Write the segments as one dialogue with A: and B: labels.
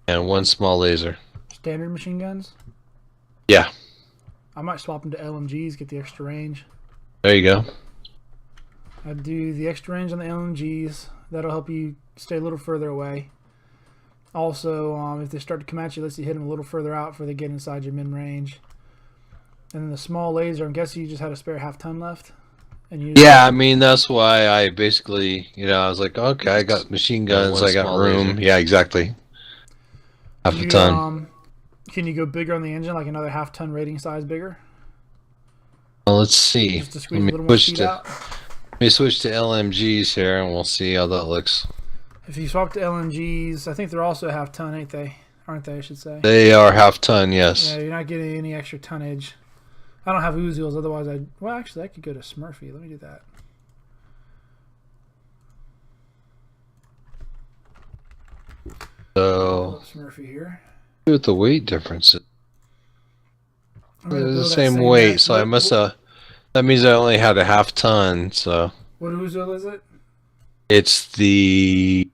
A: and one small laser.
B: Standard machine guns.
A: Yeah,
B: I might swap them to LMGs, get the extra range.
A: there you go.
B: I'd do the extra range on the LMGs. That'll help you stay a little further away. Also, if they start to come at you, lets you hit them a little further out before they get inside your min range. And then the small laser, I'm guessing you just had a spare half ton left. And you
A: Yeah, I mean that's why I basically, I was like, okay, I got machine guns, I got room. Laser. Yeah, exactly. Half a ton.
B: Can you go bigger on the engine, like another half ton rating size bigger?
A: Well, let's see.
B: Just to squeeze a little more speed out.
A: Let me switch to LMGs here, and we'll see how that looks.
B: If you swap to LMGs, I think they're also half ton, ain't they? Aren't they? I should say.
A: They are half ton, yes.
B: Yeah, you're not getting any extra tonnage. I don't have Uzils, otherwise I'd... Well, actually, I could go to Smurfy. Let me do that.
A: So,
B: Smurfy here.
A: See what the weight difference is. They're the same weight, so I must have... That means I only had a half ton, so...
B: What Uzil is it?
A: It's the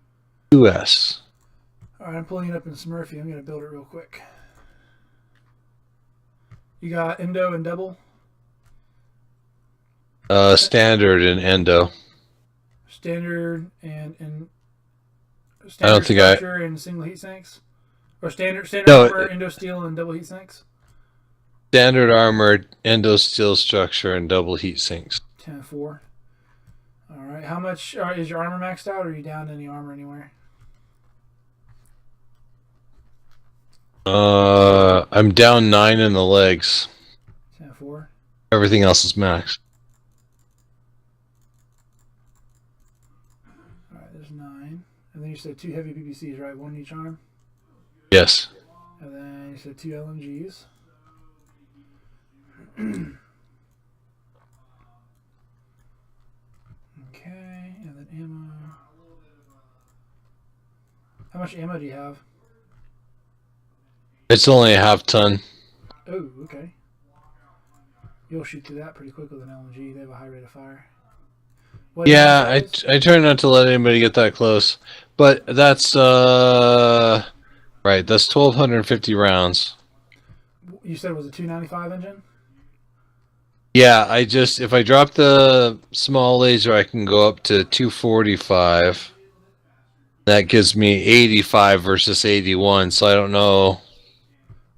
A: US.
B: Alright, I'm pulling it up in Smurfy. I'm going to build it real quick. You got Endo and double?
A: Standard and Endo.
B: Standard and standard
A: I don't think
B: structure and single heat sinks? Or standard armor, Endo steel and double heat sinks?
A: Standard armor, Endo steel structure, and double heat sinks.
B: 10-4. Alright, how much is your armor maxed out, or are you down any armor anywhere?
A: I'm down 9 in the legs.
B: 10-4.
A: Everything else is max.
B: Alright, there's 9. And then you said 2 heavy PPCs, right? 1 each arm?
A: Yes.
B: And then you said 2 LMGs. Okay, and then ammo. How much ammo do you have?
A: It's only a half ton.
B: Oh, okay. You'll shoot through that pretty quick with an LMG. They have a high rate of fire.
A: Yeah, I try not to let anybody get that close. But that's, right, that's 1,250 rounds.
B: You said it was a 295 engine?
A: Yeah, if I drop the small laser, I can go up to 245. That gives me 85 versus 81, so I don't know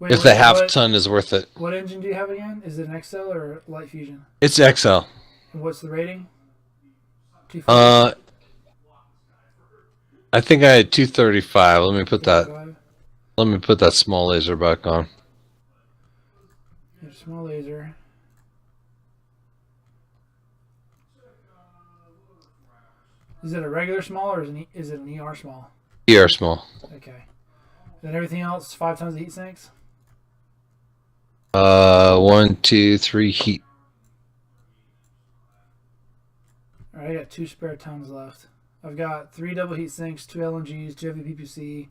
A: if the half ton is worth it.
B: What engine do you have again? Is it an XL or light fusion?
A: It's XL.
B: And what's the rating?
A: 240? I think I had 235. Let me put that small laser back on.
B: Small laser. Is it a regular small or is it an ER small?
A: ER small.
B: Okay. Then everything else, 5 tons of heat sinks?
A: 1, 2, 3 heat.
B: Alright, I got 2 spare tons left. I've got 3 double heat sinks, 2 LMGs, 2 heavy PPC,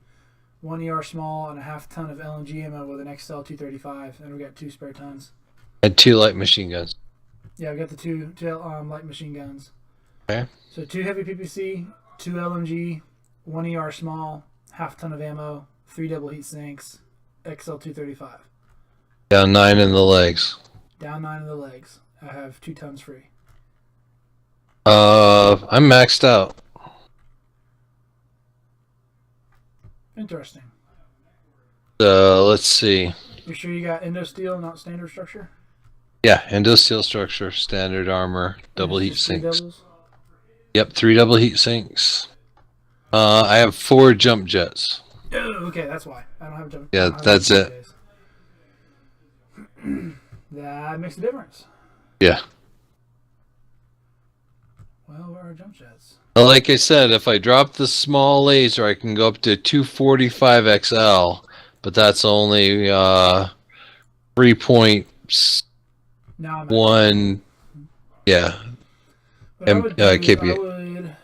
B: 1 ER small, and a half ton of LMG ammo with an XL 235. And we got 2 spare tons.
A: And 2 light machine guns.
B: Yeah, I got the two light machine guns.
A: Okay.
B: So 2 heavy PPC, 2 LMG, 1 ER small, half ton of ammo, 3 double heat sinks, XL 235.
A: Down 9 in the legs.
B: Down 9 in the legs. I have 2 tons free.
A: I'm maxed out.
B: Interesting.
A: Let's see.
B: You sure you got endo steel, not standard structure?
A: Yeah, endo steel structure, standard armor, double heat sinks. Yep, 3 double heat sinks. I have 4 jump jets.
B: Oh, okay, that's why. I don't have jump.
A: Yeah, that's it.
B: That makes a difference.
A: Yeah.
B: Well, where are jump jets?
A: Well, like I said, if I drop the small laser, I can go up to 245 XL, but that's only 3.1. Yeah. KPA.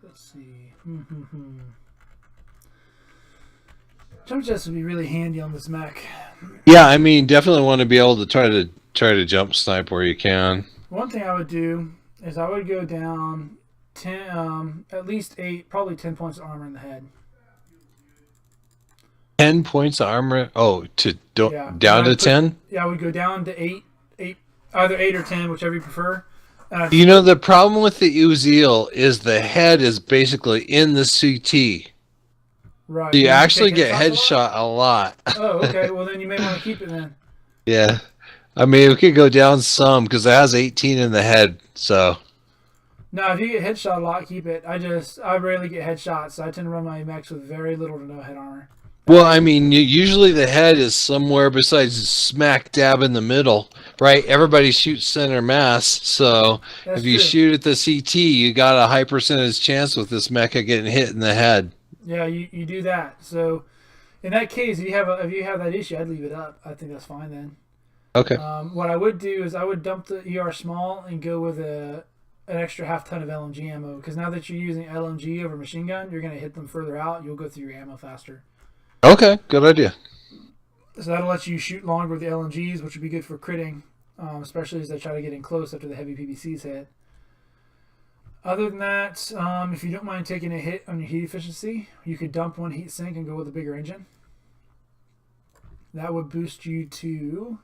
B: Let's see. Jump jets would be really handy on this mech.
A: Yeah, I mean, definitely want to be able to try to jump snipe where you can.
B: One thing I would do is I would go down 10, at least 8, probably 10 points of armor in the head.
A: 10 points of armor. Oh,
B: Yeah,
A: down to 10.
B: yeah, we go down to eight, either 8 or 10, whichever you prefer.
A: You know, the problem with the Uziel is the head is basically in the CT.
B: Right.
A: You
B: Do you take
A: actually get
B: headshots a lot?
A: headshot a lot.
B: Oh, okay. Well, then you may want to keep it then.
A: Yeah. I mean, we could go down some because it has 18 in the head. So,
B: No, if you get headshot a lot, keep it. I rarely get headshots, so I tend to run my mechs with very little to no head armor.
A: well, I mean, usually the head is somewhere besides smack dab in the middle, right? Everybody shoots center mass. So,
B: That's
A: if you
B: true.
A: shoot at the CT, you got a high percentage chance with this mecha getting hit in the head.
B: Yeah, you do that. So in that case, if you have that issue, I'd leave it up. I think that's fine then.
A: Okay.
B: What I would do is I would dump the ER small and go with an extra half ton of LMG ammo because now that you're using LMG over machine gun, you're gonna hit them further out. You'll go through your ammo faster.
A: Okay. Good idea.
B: So that'll let you shoot longer with the LMGs, which would be good for critting, especially as they try to get in close after the heavy PVCs hit. Other than that, if you don't mind taking a hit on your heat efficiency, you could dump one heat sink and go with a bigger engine. That would boost you to.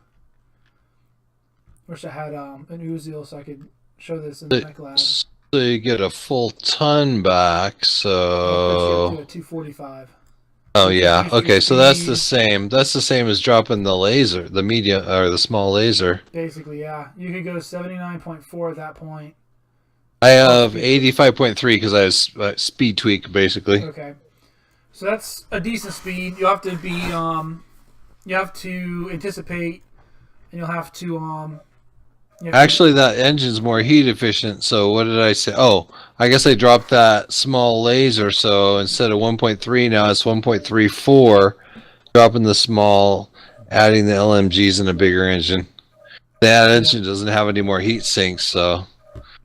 B: Wish I had an Uziel so I could show this in the mech lab.
A: So you get a full ton back.
B: That puts you up to
A: So,
B: a 245.
A: oh
B: Which is
A: yeah.
B: boost your
A: Okay. So that's the
B: speed.
A: same. That's the same as dropping the laser, the media or the small laser.
B: Basically, yeah. You could go 79.4 at that point.
A: I
B: Plus
A: have
B: speed tweak.
A: 85.3 because I have speed tweak basically.
B: Okay. So that's a decent speed. You have to be you have to anticipate and you'll have to
A: Actually, that engine's more heat efficient. So what did I say? Oh, I guess I dropped that small laser. So instead of 1.3 now it's 1.34. Dropping the small, adding the LMGs in a bigger engine. That
B: yeah.
A: engine doesn't have any more heat sinks, so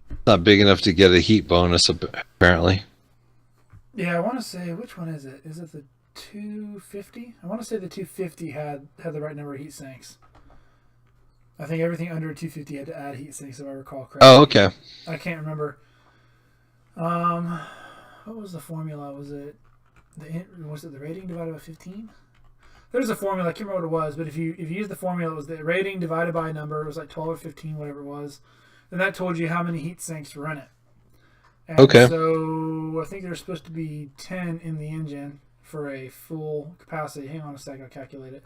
A: it's not big enough to get a heat bonus apparently.
B: Yeah, I want to say which one is it? Is it the 250? I want to say the 250 had the right number of heat sinks. I think everything under 250 had to add heat sinks, if I recall
A: Oh,
B: correctly.
A: okay.
B: I can't remember. Um, what was the formula? Was it the rating divided by 15? There's a formula. I can't remember what it was, but if you use the formula, it was the rating divided by a number. It was like 12 or 15, whatever it was. Then that told you how many heat sinks were in it. And
A: Okay.
B: so I think there's supposed to be 10 in the engine for a full capacity. Hang on a sec, I'll calculate it.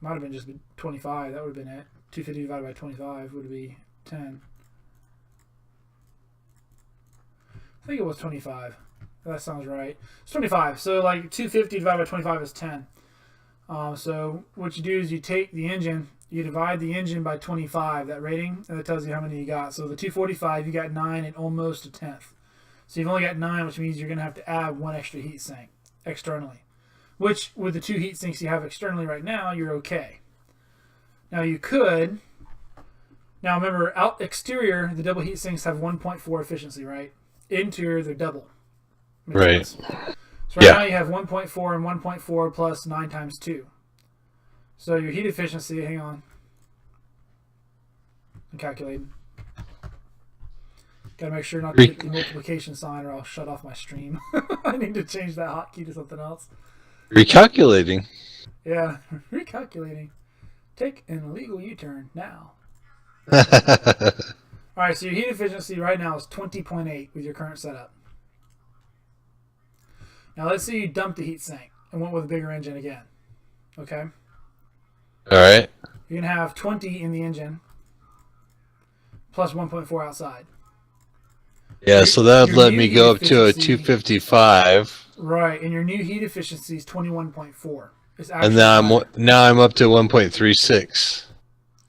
B: Might have been just 25. That would have been it. 250 divided by 25 would be 10. I think it was 25. That sounds right. It's 25. So like 250 divided by 25 is 10. So what you do is you take the engine, you divide the engine by 25, that rating, and that tells you how many you got. So the 245, you got 9 and almost a tenth. So you've only got 9, which means you're going to have to add one extra heat sink externally. Which, with the 2 heat sinks you have externally right now, you're okay. Now you could. Now remember, out exterior, the double heat sinks have 1.4 efficiency, right? Interior, they're double. Makes
A: Right.
B: sense? So right now
A: Yeah.
B: you have 1.4 and 1.4 plus 9 times 2. So your heat efficiency, hang on. I'm calculating. Gotta make sure not to hit the multiplication sign or I'll shut off my stream. I need to change that hotkey to something else.
A: Recalculating.
B: Yeah, recalculating. Take an illegal U-turn now. Alright, so your heat efficiency right now is 20.8 with your current setup. Now let's say you dumped the heat sink and went with a bigger engine again. Okay?
A: All right.
B: You're going to have 20 in the engine plus 1.4 outside.
A: Yeah, so that would
B: Your
A: let
B: new
A: me
B: heat
A: go up to a
B: efficiency-
A: 255,
B: Right, and your new heat efficiency is 21.4. It's
A: and
B: actually higher.
A: now I'm up to 1.36.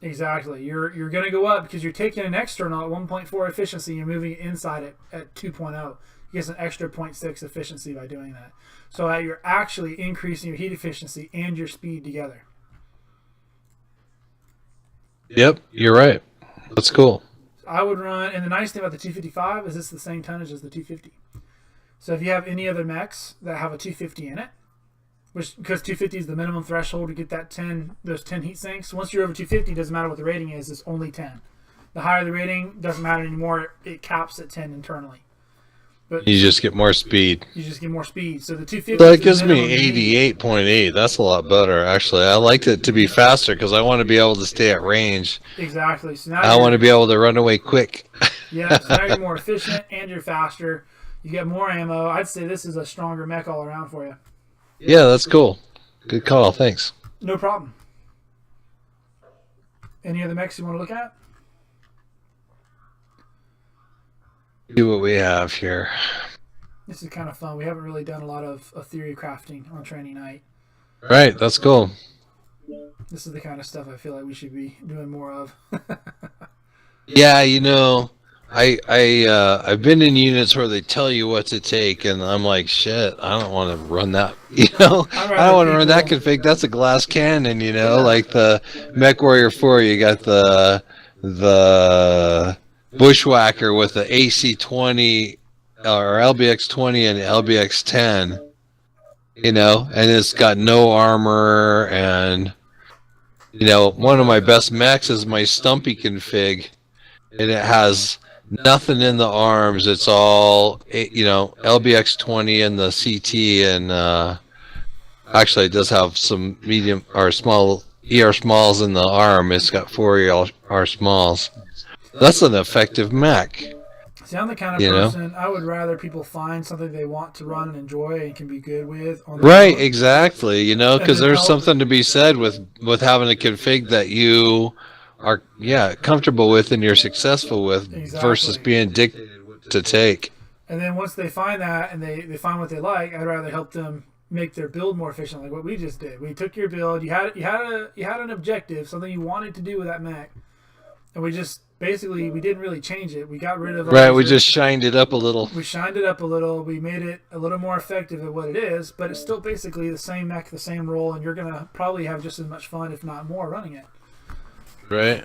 B: Exactly. You're going to go up because you're taking an external at 1.4 efficiency and you're moving it inside it at 2.0. You get an extra 0.6 efficiency by doing that. So you're actually increasing your heat efficiency and your speed together.
A: Yep, you're right. That's cool.
B: I would run, and the nice thing about the 255 is it's the same tonnage as the 250. So if you have any other mechs that have a 250 in it, which because 250 is the minimum threshold to get those 10 heat sinks. Once you're over 250, it doesn't matter what the rating is, it's only 10. The higher the rating, doesn't matter anymore, it caps at 10 internally. but
A: You just get more speed.
B: you just get more speed. So the
A: So
B: 250
A: that
B: is the
A: gives me
B: minimum you need.
A: 88.8. That's a lot better, actually. I liked it to be faster because I want to be able to stay at range.
B: Exactly. So now
A: I want to
B: you're
A: be able to run away quick.
B: yeah. So now you're more efficient and you're faster. You get more ammo. I'd say this is a stronger mech all around for you.
A: Yeah, that's cool. Good call. Thanks.
B: No problem. Any other mechs you want to look at?
A: See what we have here.
B: This is kind of fun. We haven't really done a lot of theory crafting on training night.
A: Right, that's cool.
B: This is the kind of stuff I feel like we should be doing more of.
A: Yeah, I've been in units where they tell you what to take, and I'm like, shit, I don't want to run that. I don't want to run that config. That's a glass cannon. Like the Mech Warrior 4. You got the Bushwhacker with the AC-20 or LBX-20 and LBX-10. And it's got no armor, and one of my best mechs is my Stumpy config, and it has nothing in the arms. It's all LBX-20 and the CT, and actually it does have some medium or small ER smalls in the arm. It's got 4 ER smalls. That's an effective mech.
B: See, I'm the kind of person I would rather people find something they want to run and enjoy and can be good with.
A: Right, exactly. Because there's something to be said with having a config that you are comfortable with and you're successful with versus being dictated what to take.
B: And then once they find that and they find what they like, I'd rather help them make their build more efficient, like what we just did. We took your build, you had an objective, something you wanted to do with that mech, and we just basically we didn't really change it. We got rid of
A: we just shined it up a little.
B: We shined it up a little. We made it a little more effective at what it is, but it's still basically the same mech, the same role, and you're gonna probably have just as much fun, if not more, running it.
A: Right.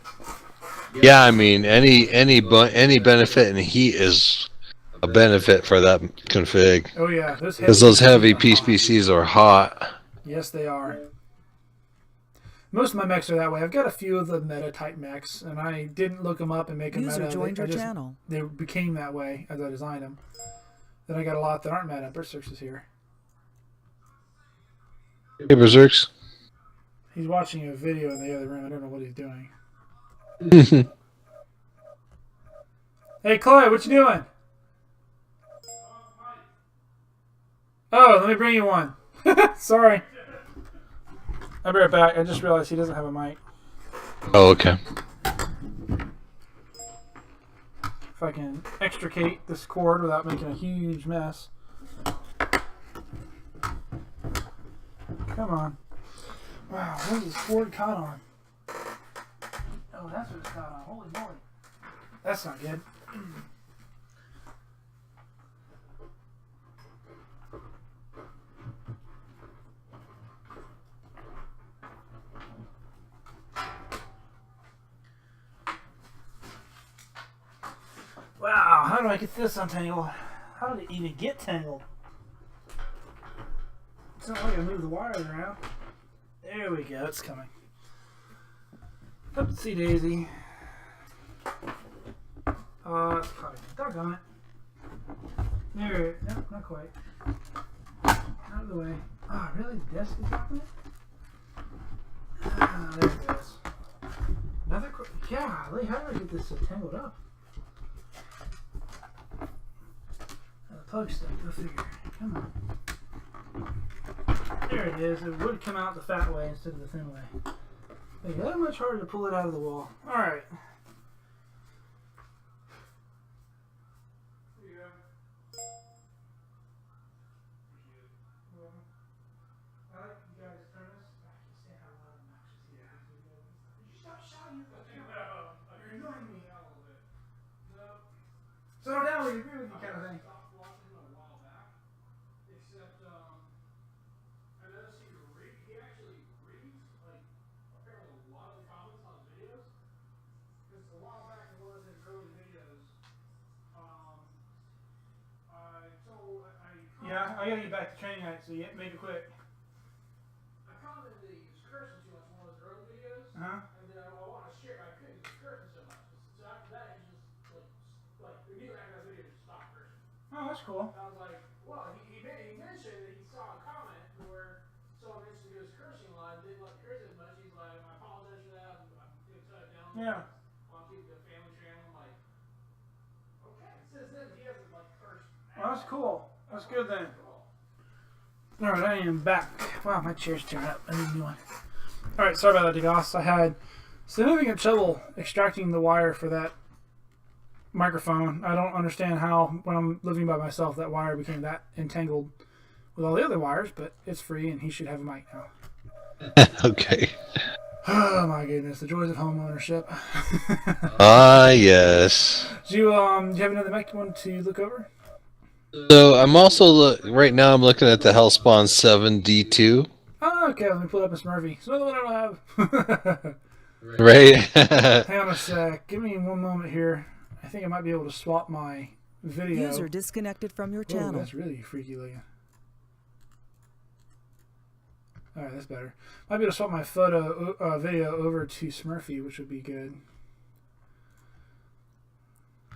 A: Yeah, I mean any benefit in heat is a benefit for that config.
B: Oh yeah,
A: because those heavy PCs are hot.
B: Yes, they are. Most of my mechs are that way. I've got a few of the meta type mechs, and I didn't look them up and make them meta.
C: Joined your channel.
B: They became that way as I designed them. Then I got a lot that aren't meta. Berserk's is here.
A: Hey, Berserk's.
B: He's watching a video in the other room. I don't know what he's doing. Hey, Chloe, what you doing? Oh, let me bring you one. Sorry. I'll be right back. I just realized he doesn't have a mic.
A: Oh, okay.
B: If I can extricate this cord without making a huge mess. Come on. Wow, what is this cord caught on? Oh, that's what it's caught on. Holy moly. That's not good. Wow, how do I get this untangled? How did it even get tangled? It's not like I move the wires around. There we go, it's coming. Oopsie daisy. It's probably doggone it. There, no, not quite. Out of the way. Ah, oh, really? The desk is dropping it? Ah, there it goes. Another golly, how do I get this so tangled up? Plug stuff, go figure. Come on. There it is. It would come out the fat way instead of the thin way. It's that much harder to pull it out of the wall. Alright. Here you go. I like you guys turn this. I can't stand how loud and obnoxious he is. Did you stop shouting? You're annoying me a little bit. Settle down, we agree with you kind of thing. Yeah, I gotta get back to training night, so make it quick. I commented that he was cursing too much in one of those early videos, and then I want to share, I couldn't, he was cursing so much. So after that, he just, like immediately after that video, just stopped cursing. Oh, that's cool. I was like, well, he mentioned that he saw a comment where someone mentioned he was cursing a lot, didn't like curse as much. He's like, I apologize for that. I'm going to shut it down. Yeah. I'll keep the family channel. I'm like, okay. Since then, he hasn't like cursed. Well, that's cool. That's good then. Alright, I am back. Wow, my chair's tearing up. I need a new one. Alright, sorry about that, DeGoss. I had significant trouble extracting the wire for that microphone. I don't understand how, when I'm living by myself, that wire became that entangled with all the other wires, but it's free and he should have a mic now.
A: Okay.
B: Oh my goodness, the joys of home ownership.
A: Ah, yes.
B: Do you have another mic you want to look over?
A: So I'm also right now. I'm looking at the Hellspawn 7D2.
B: Oh, okay. Let me pull up Miss Murphy. It's another one I don't have.
A: Right.
B: Hang on a sec. Give me one moment here. I think I might be able to swap my video.
C: User disconnected from your channel.
B: Oh, that's really freaky looking. All right, that's better. Might be able to swap my video over to Smurfy, which would be good.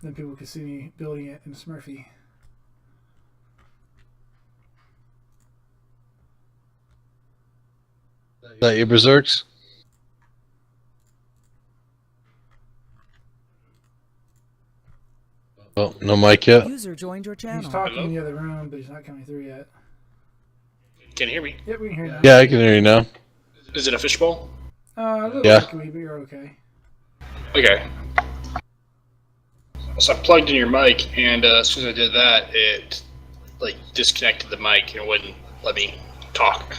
B: Then people can see me building it in Smurfy.
A: Is that your berserks? Oh, no mic yet.
C: User joined your channel.
B: He's talking in the other room, but he's not coming through yet.
D: Can you hear me?
B: Yep, we can hear you now.
A: Yeah, I can hear you now.
D: Is it a fishbowl?
B: A little
A: Yeah.
B: echoey, but you're okay.
D: Okay. So I plugged in your mic, and as soon as I did that, it like disconnected the mic and it wouldn't let me talk.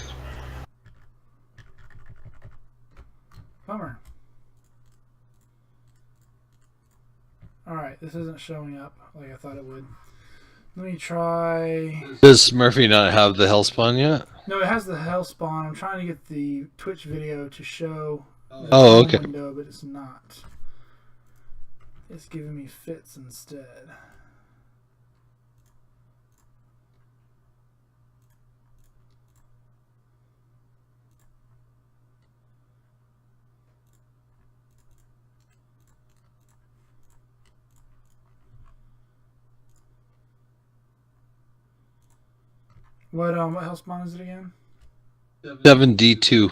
B: Bummer. Alright, this isn't showing up like I thought it would. Let me try...
A: Does Murphy not have the Hellspawn yet?
B: No, it has the Hellspawn. I'm trying to get the Twitch video to show the
A: Oh, okay.
B: window, but it's not. It's giving me fits instead. What Hellspawn is it again?
A: 7D2.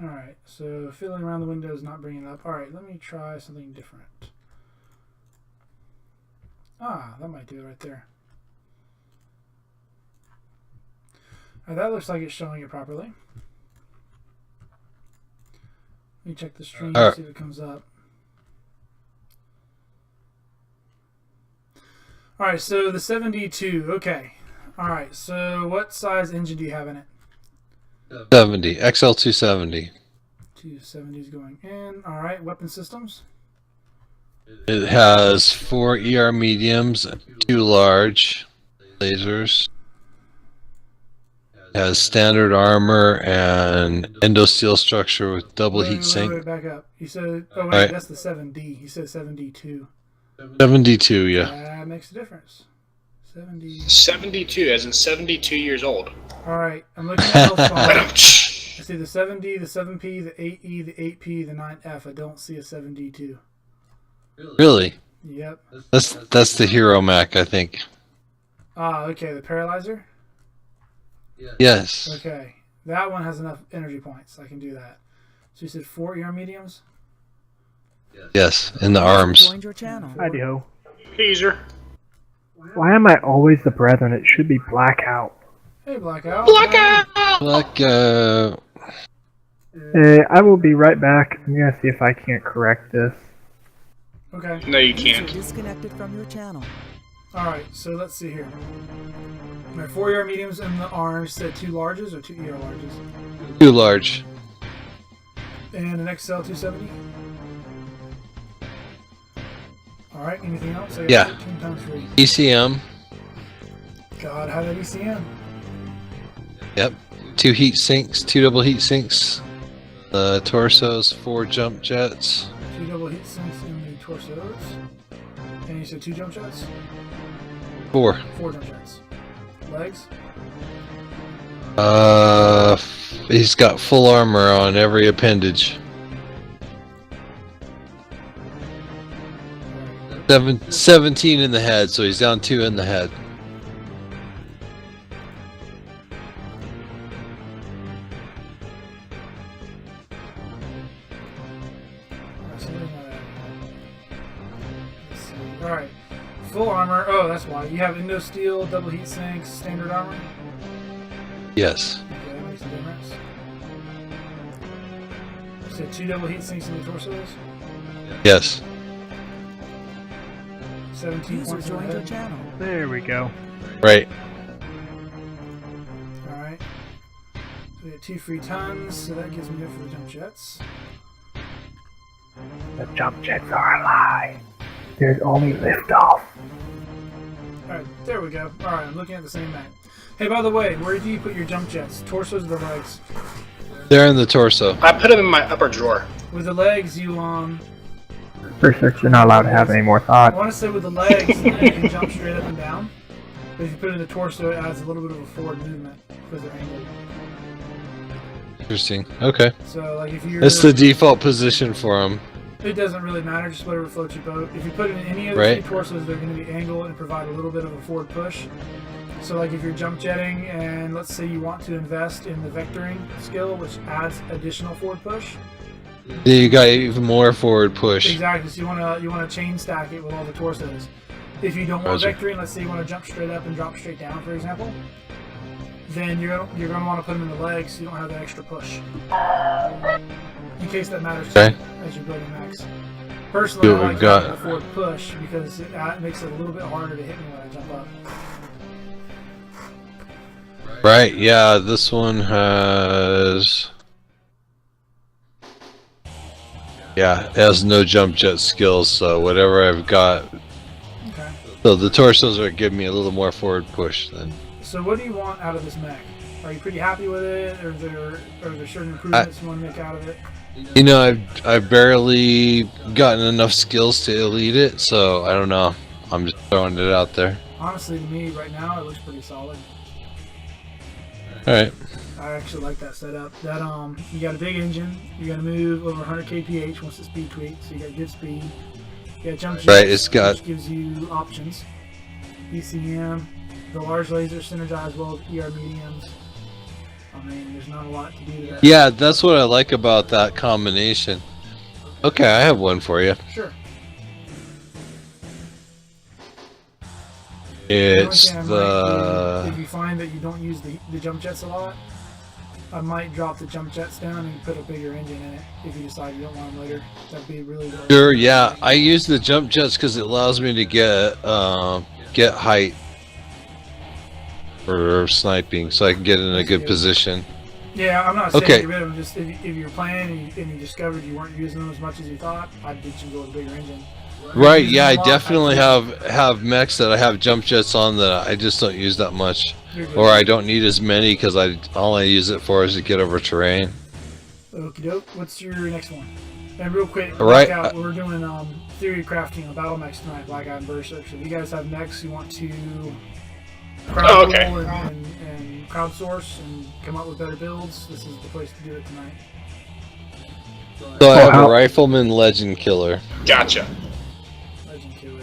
B: Alright, so fiddling around the window is not bringing it up. Alright, let me try something different. Ah, that might do it right there. Alright, that looks like it's showing it properly. Let me check the stream and see if it comes up. Alright, so the 7D2, okay. Alright, so what size engine do you have in it?
A: 70. XL270.
B: 270 is going in. Alright, weapon systems?
A: It has 4 ER mediums, 2 large lasers. It has standard armor and endosteel structure with double heat sink.
B: Wait, back up. You said, oh wait,
A: Right.
B: that's the 7D. You said 7D2.
A: 7D2, yeah.
B: That makes a difference. 70.
D: 72, as in 72 years old.
B: Alright, I'm looking at Hellspawn. I
D: Right.
B: see the 7D, the 7P, the 8E, the 8P, the 9F. I don't see a 7D2.
A: Really?
B: Yep.
A: That's the hero Mech, I think.
B: Ah, okay, the Paralyzer?
A: Yes.
B: Okay. That one has enough energy points. I can do that. So you said 4 ER mediums?
A: Yes, in the
C: User
A: arms.
C: joined your channel.
E: Hi-do.
D: Teaser.
E: Why am I always the brethren? It should be Blackout.
B: Hey, Blackout.
D: Blackout!
A: Like,
E: I will be right back. I'm gonna see if I can't correct this.
B: Okay.
D: No, you
C: User
D: can't.
C: disconnected from your channel.
B: Alright, so let's see here. Alright, 4 ER mediums in the arms. Said 2 larges or 2 ER larges?
A: too large.
B: And an XL 270? Alright, anything else? I got
A: Yeah.
B: 13 times 3.
A: ECM.
B: God, how did ECM?
A: Yep. 2 heat sinks, 2 double heat sinks. The torsos, 4 jump jets.
B: 2 double heat sinks in the torsos. And you said 2 jump jets?
A: 4.
B: 4 jump jets. Legs?
A: He's got full armor on every appendage. 17 in the head, so he's down 2 in the head.
B: Alright. Full armor. Oh, that's why. You have Indo Steel, double heat sinks, standard armor?
A: Yes.
B: Okay, that makes a difference. So 2 double heat sinks in the torsos?
A: Yes.
B: 17
C: User
B: points in the
C: joined your
B: head.
C: channel.
E: There we go.
A: Right.
B: Alright. So we get 2 free tons, so that gives me up for the jump jets.
E: The jump jets are a lie. There's only liftoff.
B: Alright, there we go. Alright, I'm looking at the same map. Hey, by the way, where do you put your jump jets? Torsos or the legs?
A: They're in the torso.
D: I put them in my upper drawer.
B: With the legs, you
E: Berserks are not allowed to have any more
B: I
E: thought.
B: want to say with the legs, you can jump straight up and down. But if you put it in the torso, it adds a little bit of a forward movement because they're angled.
A: Interesting. Okay.
B: So, like if you're,
A: That's the default position for him.
B: it doesn't really matter, just whatever floats your boat. If you put it in any of the
A: Right.
B: two torsos, they're going to be angled and provide a little bit of a forward push. So, like if you're jump jetting, and let's say you want to invest in the vectoring skill, which adds additional forward push.
A: Then you got even more forward push.
B: Exactly. So you want to chain stack it with all the torsos. If you don't want
A: Roger.
B: vectoring, let's say you want to jump straight up and drop straight down, for example, then you're gonna want to put them in the legs so you don't have that extra push. In case that matters to
A: Okay.
B: you as you're building mechs. Personally,
A: See
B: I
A: what
B: like
A: we've got.
B: having a forward push because it makes it a little bit harder to hit me when I jump up.
A: Right, yeah, this one has... Yeah, it has no jump jet skills, so whatever I've got...
B: Okay.
A: So the torsos are giving me a little more forward push then.
B: So what do you want out of this mech? Are you pretty happy with it, or are there certain improvements you want to make out of it?
A: You know, I've barely gotten enough skills to elite it, so I don't know. I'm just throwing it out there.
B: Honestly, to me, right now, it looks pretty solid.
A: Alright.
B: I actually like that setup. That you got a big engine. You're gonna move over 100 kph once the speed tweaked, so you got good speed. You got jump jets,
A: Right, it's got-
B: which gives you options. ECM, the large laser synergized well with ER mediums. I mean, there's not a lot to do there.
A: Yeah, that's what I like about that combination. Okay, I have one for you.
B: Sure.
A: It's
B: The only thing I might do,
A: the...
B: if you find that you don't use the jump jets a lot, I might drop the jump jets down and put a bigger engine in it if you decide you don't want them later. That'd be really good.
A: Sure, yeah. I use the jump jets because it allows me to get height for sniping, so I can get in a good position.
B: Yeah, I'm not saying
A: Okay.
B: get rid of them. Just if you're playing and you discovered you weren't using them as much as you thought, I'd get you to go with a bigger engine.
A: Right,
B: Using
A: yeah,
B: them
A: I
B: a lot,
A: definitely
B: I'd-
A: have mechs that I have jump jets on that I just don't use that much.
B: You're good.
A: Or I don't need as many because all I use it for is to get over terrain.
B: Okie doke. What's your next one? And real quick,
A: All right,
B: Blackout, we're doing theory crafting on battle mechs tonight, Blackout and Berserk. So if you guys have mechs you want to crowd
D: okay.
B: pool and crowdsource and come up with better builds, this is the place to do it tonight.
A: So I have
E: how-
A: a rifleman legend killer.
D: Gotcha.
B: Legend Killer.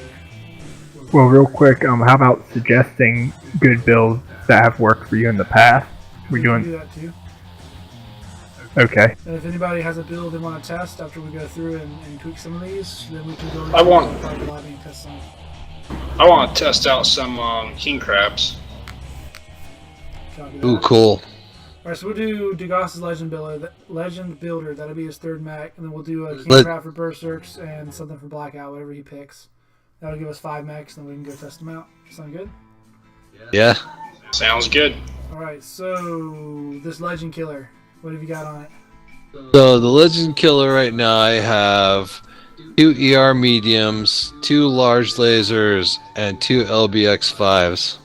E: Well, real quick, how about suggesting good builds that have worked for you in the past? We're
B: We can do
E: doing
B: that too.
E: okay.
B: And if anybody has a build they want to test after we go through and tweak some of these, then we can go
D: I want-
B: into the private lobby and test some.
D: I want to test out some king crabs.
B: Copy
A: Ooh,
B: that.
A: cool.
B: Alright, so we'll do Degas' Legend Builder. That'll be his third mech, and then we'll do a King
A: Let-
B: Craft for Berserks and something for Blackout, whatever he picks. That'll give us 5 mechs, and then we can go test them out. Sound good?
A: Yeah.
D: Sounds good.
B: Alright, so this Legend Killer, what have you got on it?
A: So the legend killer right now, I have 2 ER mediums, 2 large lasers, and 2 LBX 5s.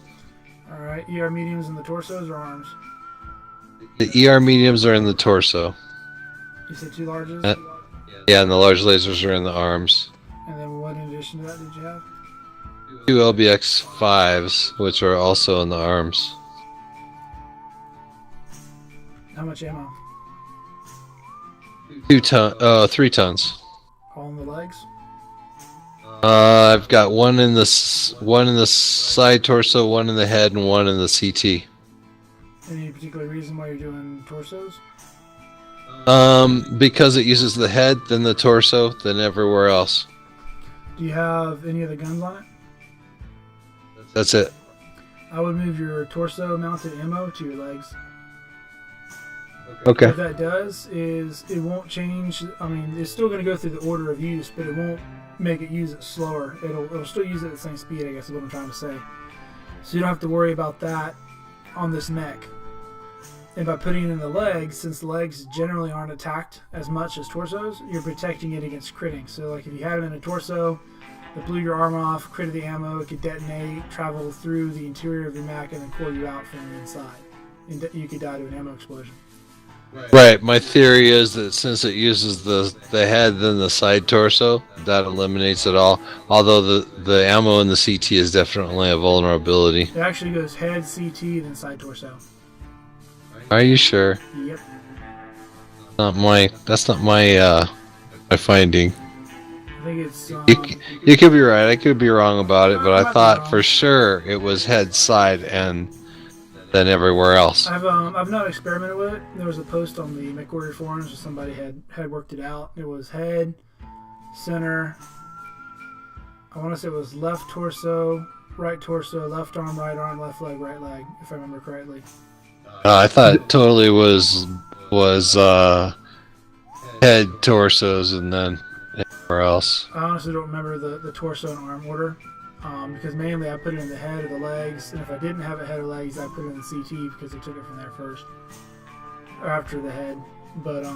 B: Alright, ER mediums in the torsos or arms?
A: The ER mediums are in the torso.
B: You said 2 larges?
A: Yeah, and the large lasers are in the arms.
B: And then what in addition to that did you have?
A: 2 LBX 5s, which are also in the arms.
B: How much ammo?
A: 3 tons.
B: All in the legs?
A: I've got one in the side torso, one in the head, and one in the CT.
B: Any particular reason why you're doing torsos?
A: Because it uses the head, then the torso, then everywhere else.
B: Do you have any of the guns on it?
A: That's it.
B: I would move your torso mounted ammo to your legs.
A: Okay.
B: What that does is it won't change. I mean, it's still going to go through the order of use, but it won't make it use it slower. It'll still use it at the same speed, I guess is what I'm trying to say. So you don't have to worry about that on this mech. And by putting it in the legs, since legs generally aren't attacked as much as torsos, you're protecting it against critting. So like if you had it in a torso that blew your arm off, critted the ammo, it could detonate, travel through the interior of your mech, and then core you out from the inside. And you could die to an ammo explosion.
A: Right. My theory is that since it uses the head, then the side torso, that eliminates it all. Although the ammo in the CT is definitely a vulnerability.
B: It actually goes head, CT, then side torso.
A: Are you sure?
B: Yep.
A: That's not my finding.
B: I think it's.
A: You could be right. I could be wrong about it, but I thought for sure it was head, side, and then everywhere else.
B: I've not experimented with it. There was a post on the MechWarrior forums where somebody had worked it out. It was head, center. I want to say it was left torso, right torso, left arm, left leg, right leg, if I remember correctly.
A: I thought it totally was head, torsos, and then everywhere else.
B: I honestly don't remember the torso and arm order. Because mainly I put it in the head or the legs, and if I didn't have a head or legs, I put it in the CT because I took it from there first, or after the head. But I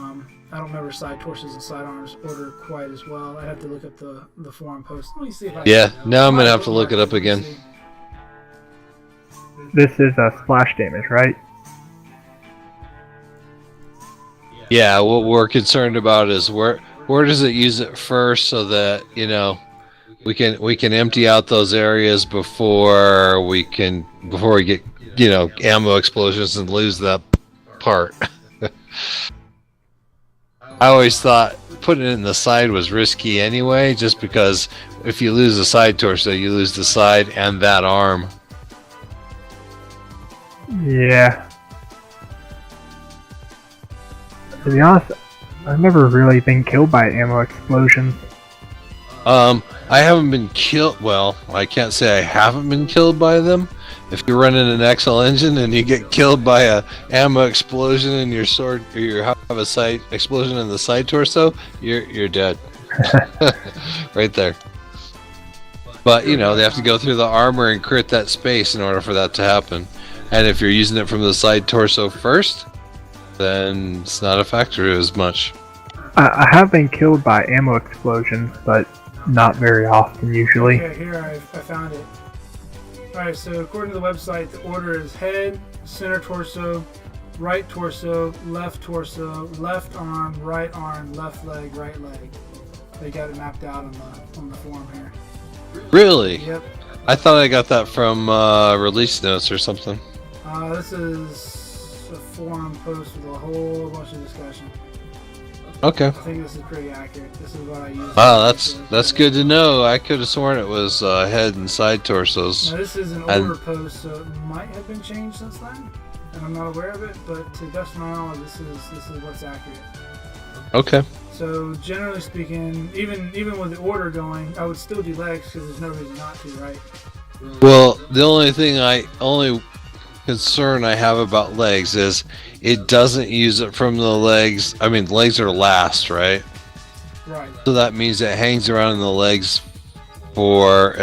B: don't remember side torsos and side arms order quite as well. I'd have to look up the forum post. Let me see if I
A: Yeah, now I'm gonna have to look it up again.
E: This is a splash damage, right?
A: Yeah, what we're concerned about is where does it use it first, so that we can empty out those areas before we get ammo explosions and lose that part. I always thought putting it in the side was risky anyway, just because if you lose the side torso, you lose the side and that arm.
E: Yeah. To be honest, I've never really been killed by ammo explosions.
A: I haven't been killed. Well, I can't say I haven't been killed by them. If you're running an XL engine and you get killed by a ammo explosion in your sword, or you have a side explosion in the side torso, you're dead. Right there. But they have to go through the armor and crit that space in order for that to happen. And if you're using it from the side torso first, then it's not a factor as much.
E: I have been killed by ammo explosions, but not very often usually.
B: Okay, here I found it. Alright, so according to the website, the order is head, center torso, right torso, left arm, left leg, right leg. They got it mapped out on the forum here.
A: Really?
B: Yep.
A: I thought I got that from release notes or something.
B: This is a forum post with a whole bunch of discussion.
A: Okay.
B: I think this is pretty accurate. This is what I use.
A: Wow, that's good to know. I could have sworn it was head and side torsos.
B: Now this is an older post, so it might have been changed since then, and I'm not aware of it. But to the best of my knowledge, this is what's accurate.
A: Okay.
B: So generally speaking, even with the order going, I would still do legs because there's no reason not to, right?
A: Well, the only concern I have about legs is it doesn't use it from the legs. I mean, legs are last, right?
B: Right.
A: So that means it hangs around in the legs for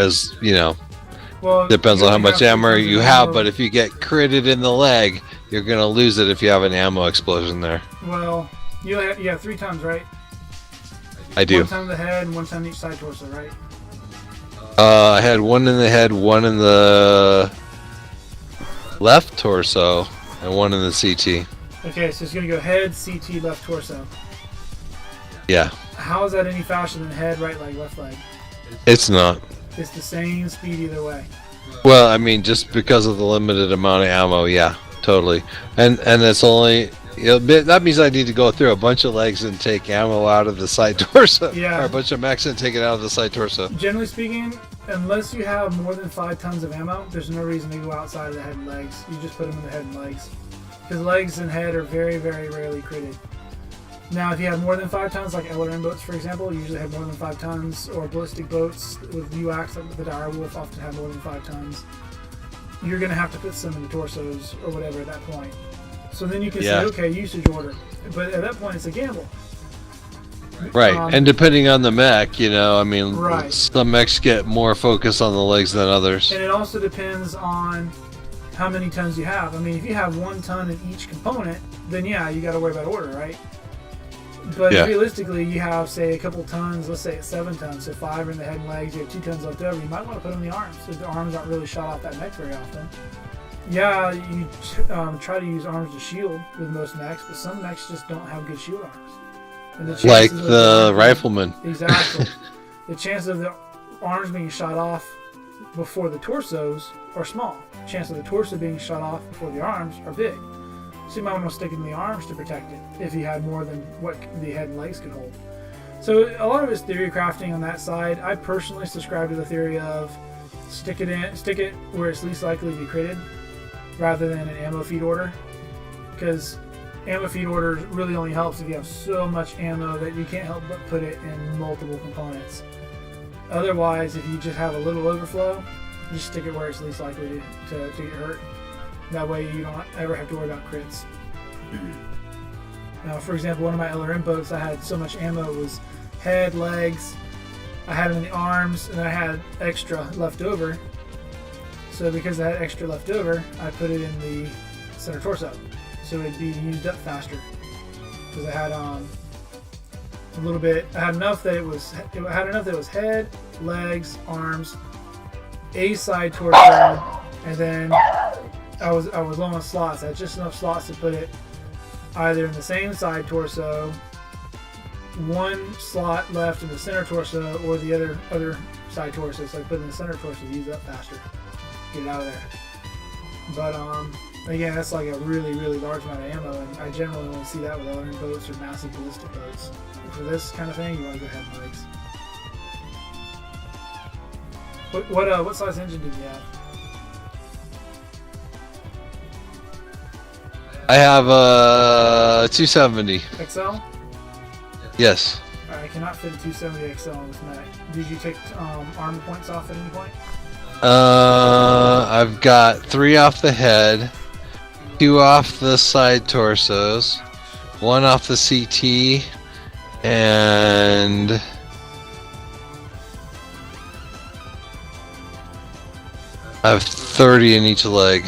B: Well,
A: depends on how much ammo you have,
B: ammo.
A: but if you get critted in the leg, you're gonna lose it if you have an ammo explosion there.
B: Well, you have 3 times, right?
A: I do.
B: 1 time in the head and 1 time each side torso, right?
A: I had 1 in the head, 1 in the left torso, and 1 in the CT.
B: Okay, so it's gonna go head, CT, left torso.
A: Yeah.
B: How is that any faster than head, right leg, left leg?
A: It's not.
B: It's the same speed either way.
A: Well, I mean, just because of the limited amount of ammo, yeah, totally. And it's only that means I need to go through a bunch of legs and take ammo out of the side torso.
B: Yeah.
A: Or a bunch of mechs and take it out of the side torso.
B: Generally speaking, unless you have more than 5 tons of ammo, there's no reason to go outside of the head and legs. You just put them in the head and legs. Because legs and head are very, very rarely critted. Now, if you have more than 5 tons, like LRM boats, for example, usually have more than 5 tons, or ballistic boats with UACs, like the Dire Wolf, often have more than 5 tons. You're going to have to put some in the torsos or whatever at that point. So then you can say, okay, usage order. But at that point, it's a gamble.
A: Right, and depending on the mech,
B: Right.
A: some mechs get more focus on the legs than others.
B: And it also depends on how many tons you have. I mean, if you have 1 ton in each component, then yeah, you got to worry about order, right? But realistically, you have, say, a couple tons, let's say it's 7 tons, so 5 are in the head and legs, you have 2 tons left over, you might want to put them in the arms, so the arms aren't really shot off that mech very often. Yeah, you try to use arms to shield with most mechs, but some mechs just don't have good shield arms. And the
A: Like the rifleman.
B: Exactly. The chance of the arms being shot off before the torsos are small. The chance of the torso being shot off before the arms are big. So you might want to stick it in the arms to protect it if you had more than what the head and legs could hold. So a lot of it's theory crafting on that side. I personally subscribe to the theory of stick it where it's least likely to be critted, rather than an ammo feed order, because ammo feed order really only helps if you have so much ammo that you can't help but put it in multiple components. Otherwise, if you just have a little overflow, just stick it where it's least likely to get hurt. That way you don't ever have to worry about crits. Now, for example, one of my LRM boats, I had so much ammo, it was head, legs, I had them in the arms, and then I had extra left over. So because I had extra left over, I put it in the center torso, so it'd be used up faster. Because I had a little bit, I had enough that it was head, legs, arms, a side torso, and then I was low on slots. I had just enough slots to put it either in the same side torso, 1 slot left in the center torso, or the other side torso. So I put it in the center torso to use it up faster, get it out of there. But again, that's like a really, really large amount of ammo, and I generally only see that with LRM boats or massive ballistic boats. For this kind of thing, you want to go ahead and legs. What size engine did you have?
A: I have a 270.
B: XL?
A: Yes.
B: I cannot fit a 270 XL on this Mech. Did you take armor points off at any point?
A: I've got 3 off the head, 2 off the side torsos, 1 off the CT, and I have 30 in each leg.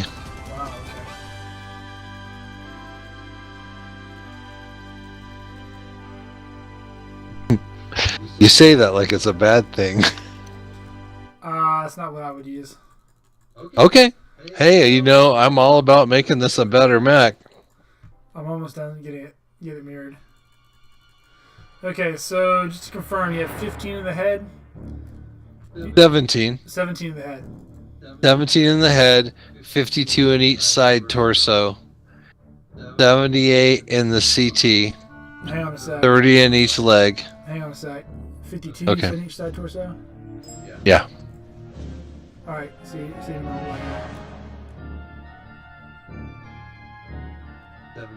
B: Wow, okay.
A: You say that like it's a bad thing.
B: That's not what I would use.
A: Okay. Hey, I'm all about making this a better mech.
B: I'm almost done getting it mirrored. Okay, so just to confirm, you have 15 in the head?
A: 17.
B: 17 in the head.
A: 17 in the head, 52 in each side torso, 78 in the CT,
B: Hang on a sec.
A: 30 in each leg.
B: Hang on a sec. 52
A: Okay.
B: in each side torso?
A: Yeah.
B: Alright, see the normal line.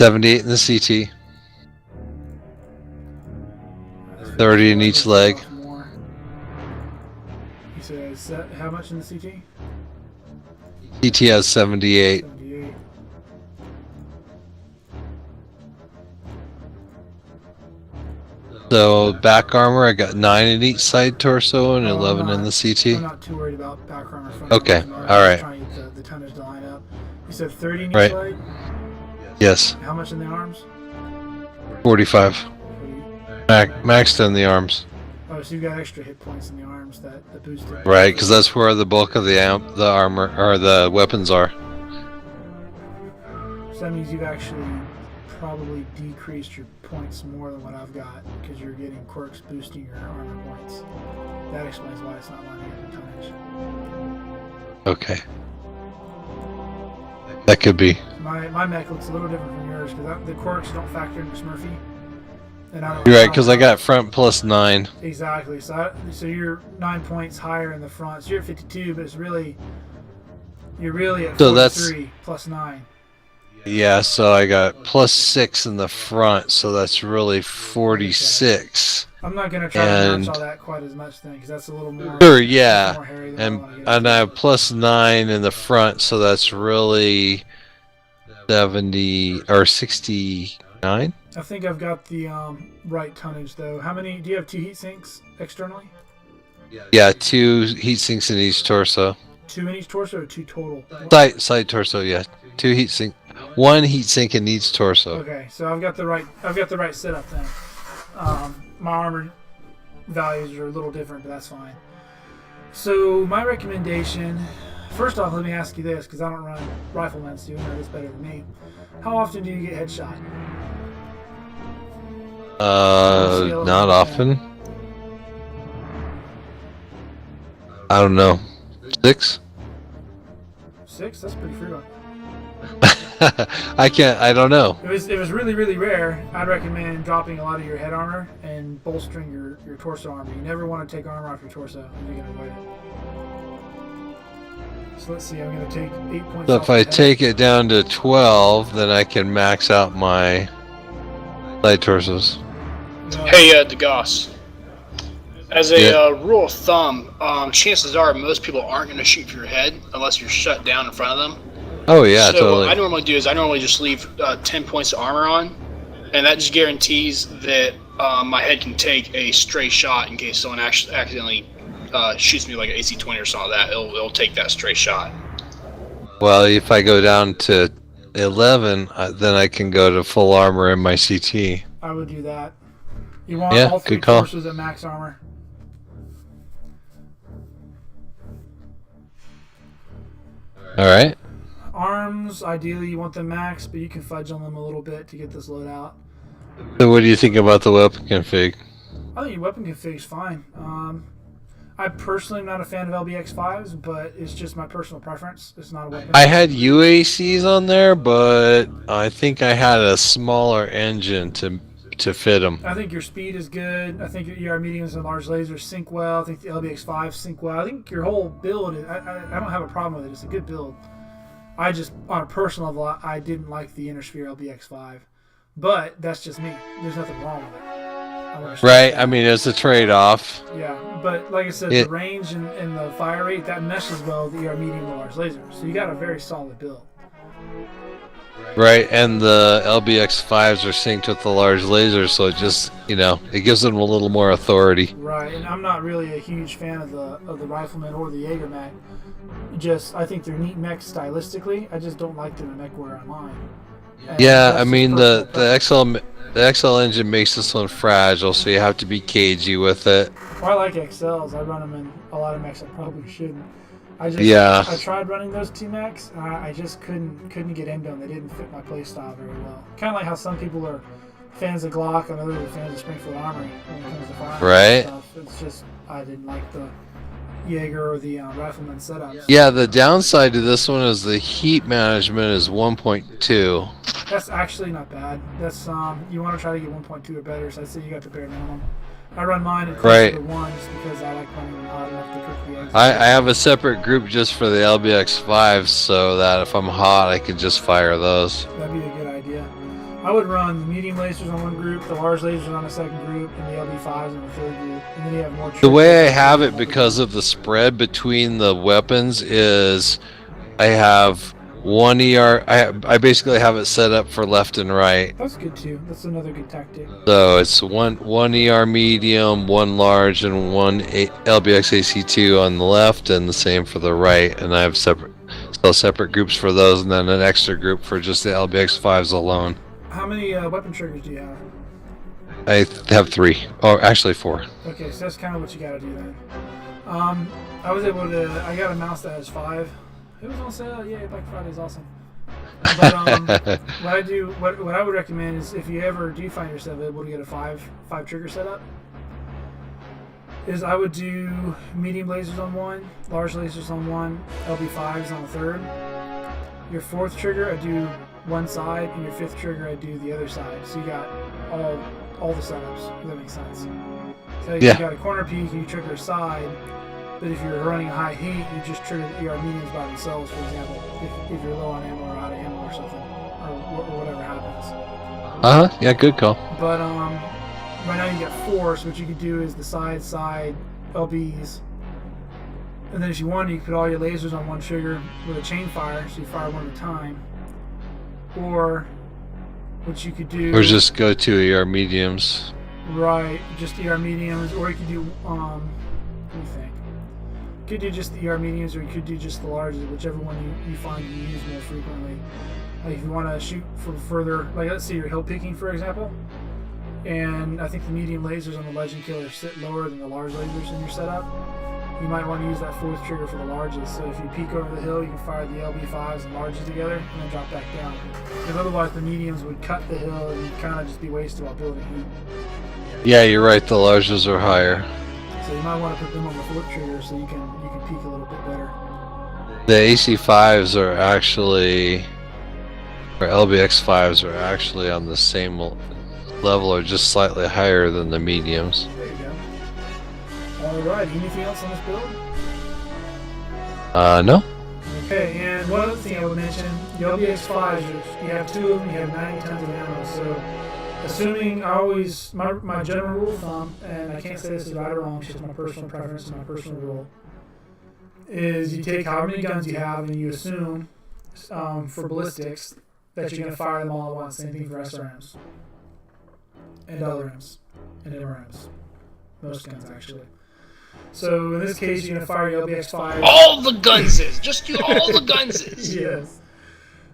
A: 78 in the CT, 30 in each leg.
B: More. You said how much in the CT?
A: CT has 78.
B: 78.
A: So back armor, I got 9 in each side torso and
B: Oh,
A: 11 in the
B: I'm
A: CT.
B: not too worried about back armor. Front
A: Okay,
B: armor. I'm
A: alright.
B: trying to get the tonnage to line up. You said 30 in each
A: Right.
B: leg?
A: Yes,
B: How much in the arms?
A: 45.
B: 40.
A: Maxed in the arms.
B: Oh, so you got extra hit points in the arms that boosted.
A: Right, because that's where the bulk of the armor or the weapons are.
B: So that means you've actually probably decreased your points more than what I've got because you're getting quirks boosting your armor points. That explains why it's not lining up in tonnage.
A: Okay. That could be.
B: My mech looks a little different from yours. yours because the quirks don't factor into Smurfy. And I don't,
A: You're right, because I got front +9.
B: Exactly. So you're 9 points higher in the front. So you're at 52, but you're really at 43
A: So that's
B: plus 9.
A: yeah. So I got +6 in the front, so that's really 46.
B: I'm not gonna try to
A: And
B: match all that quite as much then, because that's a little more.
A: sure,
B: That's
A: yeah,
B: more hairy than
A: and
B: I want to get
A: I
B: into.
A: have +9 in the front, so that's really 70 or 69.
B: I think I've got the right tonnage though. How many? Do you have 2 heat sinks externally?
A: Yeah, 2 heat sinks in each torso.
B: 2 in each torso, or 2 total?
A: Side torso, yeah. 2 heat sink, 1 heat sink in each torso.
B: Okay, so I've got the right setup then. My armor values are a little different, but that's fine. So my recommendation, first off, let me ask you this, because I don't run riflemen, so you know this better than me. How often do you get headshot?
A: Not often. I don't know. 6?
B: 6? That's pretty frequent.
A: I don't know.
B: If it was really, really rare, I'd recommend dropping a lot of your head armor and bolstering your torso armor. You never want to take armor off your torso if you can avoid it. So let's see, I'm going to take 8 points
A: So
B: off
A: if I
B: the head.
A: take it down to 12, then I can max out my side torsos.
D: Hey, DeGoss. As a
A: Yeah.
D: rule of thumb, chances are most people aren't going to shoot for your head unless you're shut down in front of them.
A: Oh yeah,
D: So
A: totally.
D: what I normally do is I normally just leave 10 points of armor on, and that just guarantees that my head can take a stray shot in case someone actually accidentally shoots me like an AC-20 or something like that. It'll take that stray shot.
A: Well, if I go down to 11, then I can go to full armor in my CT.
B: I would do that. You want
A: Yeah,
B: all 3
A: good call.
B: torsos at max armor.
A: All right.
B: Arms, ideally you want them max, but you can fudge on them a little bit to get this load out.
A: So what do you think about the weapon config?
B: I think your weapon config's fine. I personally am not a fan of LBX5s, but it's just my personal preference. It's not a weapon.
A: I had UACs on there, but I think I had a smaller engine to fit them.
B: I think your speed is good. I think your ER mediums and large lasers sync well. I think the LBX5 sync well. I think your whole build, I don't have a problem with it. It's a good build. I just, on a personal level, I didn't like the Innersphere LBX5. But that's just me. There's nothing wrong with it.
A: Right. I mean, it's a trade-off.
B: Yeah, but like I said, the range and the fire rate, that meshes well with the ER medium and large lasers. So you got a very solid build.
A: Right, and the LBX5s are synced with the large lasers, so it just, it gives them a little more authority.
B: Right, and I'm not really a huge fan of the Rifleman or the Jaeger mech. I think they're neat mechs stylistically. I just don't like them in MechWarrior Online. And
A: Yeah,
B: that's
A: I
B: just
A: mean
B: personal
A: the XL engine makes this one fragile, so you have to be cagey with it.
B: Well, I like XLs. I run them in a lot of mechs I probably shouldn't. I tried running those 2 mechs, and I just couldn't get into them. They didn't fit my playstyle very well. Kind of like how some people are fans of Glock and others are fans of Springfield Armory when it comes to firearms
A: Right.
B: and stuff. It's just I didn't like the Jaeger or the Rifleman setups.
A: Yeah, the downside to this one is the heat management is 1.2.
B: That's actually not bad. That's you want to try to get 1.2 or better, so I'd say you got the bare minimum. I run mine at closer to 1 just because I like running them hot enough to cook the eggs.
A: I have a separate group just for the LBX5s, so that if I'm hot, I can just fire those.
B: That'd be a good idea. I would run the medium lasers on one group, the large lasers on a second group, and the LB5s on the third group. And then you have more.
A: The way I have it, because of the spread between the weapons, is I have one ER. I basically have it set up for left and right.
B: That's good too. That's another good tactic.
A: So it's one ER medium, one large, and one LBX AC2 on the left, and the same for the right. And I have separate groups for those, and then an extra group for just the LBX5s alone.
B: How many weapon triggers do you have?
A: I have 3, or actually 4.
B: Okay, so that's kind of what you gotta do then. I was able to. I got a mouse that has 5. It was on sale. Yeah, Black Friday is awesome. But what I would recommend is if you ever do find yourself able to get a 5 trigger setup, is I would do medium lasers on 1, large lasers on 1, LB5s on the 3rd. Your 4th trigger, I do one side, and your 5th trigger I'd do the other side. So you got all the setups, if that makes sense. So if you got a corner peak, you trigger a side, but if you're running high heat, you just trigger the ER mediums by themselves, for example, if you're low on ammo or out of ammo or something, or whatever happens.
A: Yeah, good call.
B: But right now you got 4, so what you could do is the side LBs, and then if you want, you could put all your lasers on one trigger with a chain fire, so you fire one at a time. Or what you could do,
A: or just go to ER mediums.
B: Right, just ER mediums, or you could do let me think. You could do just the ER mediums, or you could do just the larges, whichever one you find you use more frequently. Like if you want to shoot for further, like let's say you're hill picking, for example, and I think the medium lasers on the Legend Killer sit lower than the large lasers in your setup. You might want to use that 4th trigger for the larges. So if you peek over the hill, you can fire the LB5s and larges together, and then drop back down. Because otherwise, the mediums would cut the hill and you'd kind of just be wasted while building heat.
A: Yeah, you're right. The larges are higher.
B: So you might want to put them on the 4th trigger so you can peek a little bit better.
A: The AC5s are actually, or LBX5s are actually on the same level or just slightly higher than the mediums.
B: There you go. Alright, anything else on this build?
A: No.
B: Okay, and one other thing I would mention, the LBX5s, you have 2 of them, you have 90 tons of ammo, so assuming my general rule of thumb, and I can't say this is right or wrong, it's just my personal preference and my personal rule, is you take however many guns you have and you assume, for ballistics, that you're going to fire them all at once. Same thing for SRMs. And LRMs. And MRMs. Most guns, actually. So in this case, you're going to fire your LBX5.
D: All the gunses! Just do all the gunses!
B: Yes.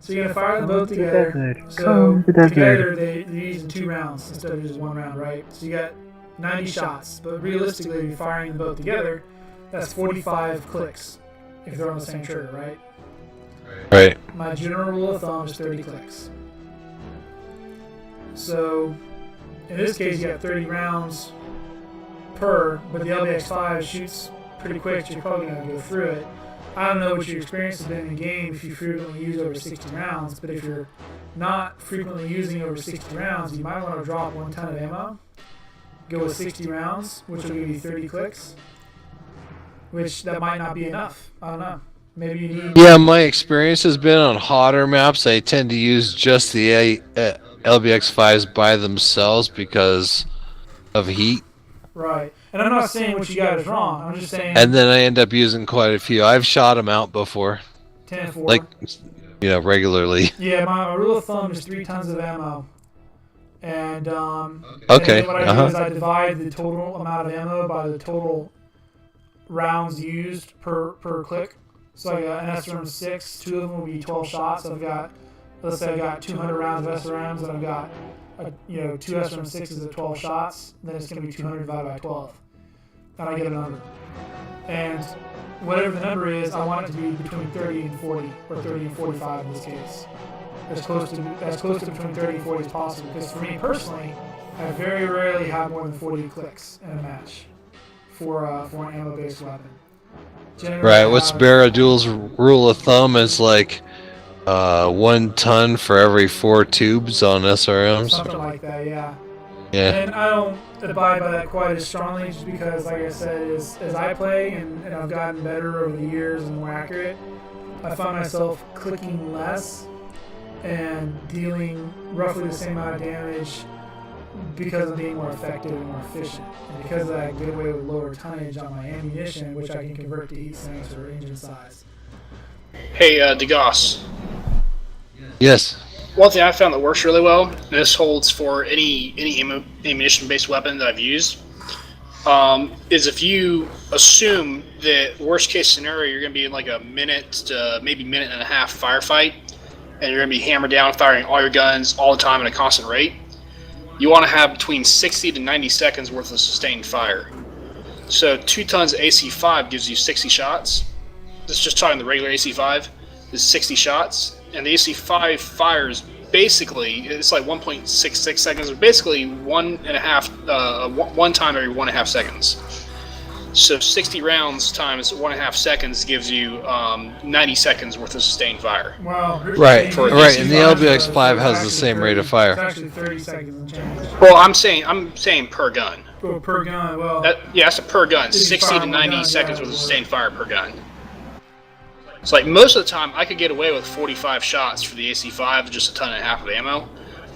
B: So you're going to fire them both together. So together, they're using 2 rounds instead of just 1 round, right? So you got 90 shots. But realistically, if you're firing them both together, that's 45 clicks if they're on the same trigger, right?
A: Right.
B: My general rule of thumb is 30 clicks. So in this case, you got 30 rounds per, but the LBX5 shoots pretty quick, so you're probably going to go through it. I don't know what your experience has been in the game if you frequently use over 60 rounds, but if you're not frequently using over 60 rounds, you might want to drop 1 ton of ammo, go with 60 rounds, which will give you 30 clicks, which that might not be enough. I don't know. Maybe you need...
A: Yeah, my experience has been on hotter maps, I tend to use just the LBX5s by themselves because of heat.
B: Right. And I'm not saying what you got is wrong. I'm just saying...
A: And then I end up using quite a few. I've shot them out before.
B: 10-4.
A: Like, regularly.
B: Yeah, my rule of thumb is 3 tons of ammo. And,
A: okay.
B: And what I do is I divide the total amount of ammo by the total rounds used per click. So I got an SRM-6, 2 of them will be 12 shots. So I've got, let's say I got 200 rounds of SRMs, and I've got, 2 SRM-6s at 12 shots. Then it's going to be 200 divided by 12. And I get a number. And whatever the number is, I want it to be between 30 and 40, or 30 and 45 in this case. As close to between 30 and 40 as possible. Because for me personally, I very rarely have more than 40 clicks in a match for an ammo-based weapon. Generally,
A: right, what's Baradul's rule of thumb is like 1 ton for every 4 tubes on SRMs.
B: Something like that, yeah.
A: Yeah.
B: And I don't abide by that quite as strongly just because, like I said, as I play and I've gotten better over the years and more accurate, I find myself clicking less and dealing roughly the same amount of damage because I'm being more effective and more efficient. And because I can get away with lower tonnage on my ammunition, which I can convert to heat sinks or engine size.
D: Hey, DeGoss.
A: Yes.
D: One thing I found that works really well, and this holds for any ammunition-based weapon that I've used, is if you assume that worst-case scenario you're going to be in like a minute to maybe minute and a half firefight, and you're going to be hammered down firing all your guns all the time at a constant rate, you want to have between 60 to 90 seconds worth of sustained fire. So 2 tons of AC5 gives you 60 shots. This is just talking the regular AC5 is 60 shots, and the AC5 fires basically, it's like 1.66 seconds, or basically 1 time every 1.5 seconds. So 60 rounds times 1.5 seconds gives you 90 seconds worth of sustained fire.
B: Well,
A: Right,
D: For
A: right, and the
B: LBX
A: LBX5 has the same rate of
B: It's
A: fire.
B: actually 30 seconds and change.
D: Well, I'm saying per gun.
B: Well, per gun, well,
D: That's a per gun.
B: If you
D: 60
B: fire
D: to
B: one
D: 90
B: gun,
D: seconds
B: yeah,
D: worth of
B: it
D: sustained fire per gun. It's like most of the time I could get away with 45 shots for the AC5, just a ton and a half of ammo.